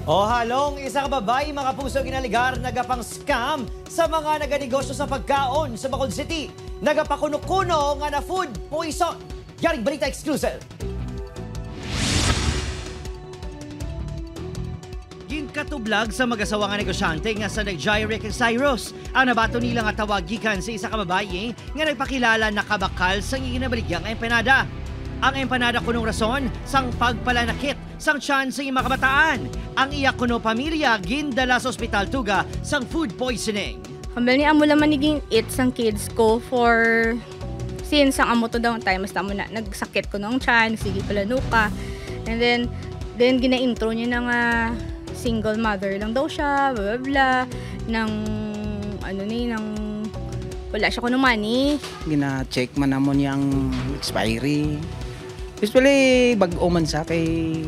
O halong, isang babae mga puso ginaligar nagapang scam sa mga naganegosyo sa pagkaon sa Bacolod City. Nagapakuno-kuno nga na food poison. Yaring balita exclusive. Ginkatublag sa mag-asawa nga negosyante nga sa Jairek ug Cyrus. Ang nabato nila nga tawag gikan sa isa ka babae nga nagpakilala na kabakal sa ginabaligyang empanada. Ang empanada kunong rason sang pagpalanakit sang tiyan sa mga kabataan. Ang iya kuno pamilya gindala sa ospital tuga sang food poisoning. Kambal ni amo laman naging eat sang kids ko for since ang amo to daw time basta mo na nagsakit ko ng tiyan, sige palanuka. And then gina-intro niya na nga single mother lang daw siya, blah blah blah, ng wala siya kuno money. Gina-check man namon yung expiry. Usually, bag-o man sa kay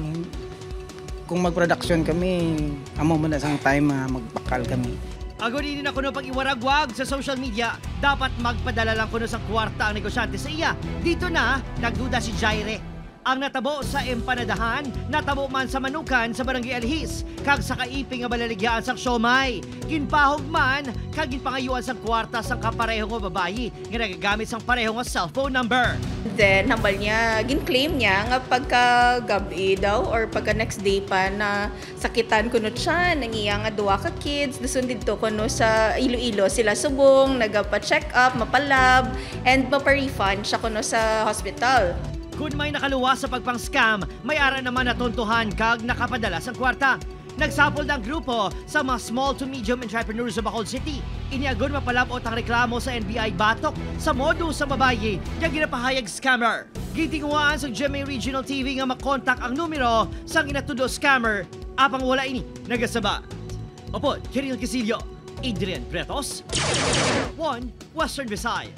kung mag-production kami, amo man na sang time magpakal kami. Ago din na kuno pag iwaragwag sa social media, dapat magpadala lang kuno sa kwarta ang negosyante sa iya. Dito na, nagduda si Jaire. Ang natabo sa empanadahan, natabo man sa manukan sa Barangay Alhis, kag sa kaiping nga balaligyaan sang siomay. Ginpahog man, kag ginpangayuan sang kwarta sang kapareho nga babayi, nga nagagamit sang pareho nga cellphone number. Then, hambal niya, gin-claim niya nga pagka-gabi daw or pagka next day pa na sakitan kuno siya, nangiya nga duwa ka kids, dasun dito kuno sa Iloilo sila subong, nagapa-check up, mapalab, and mapa-refund siya kuno sa hospital. Kung may nakaluwa sa pagpang-scam, may ara naman natuntuhan kag nakapadala sa kwarta. Nagsapol ng grupo sa mga small to medium entrepreneurs sa Bacolod City. Iniagon mapalabot ang reklamo sa NBI Batok sa modo sa babaye nga ginapahayag scammer. Gitinguan sa GMA Regional TV nga makontak ang numero sa ginatudo scammer apang wala ini nagasaba. Opo, Kiril Casillo, Adrian Pretos, 1 Western Visayas.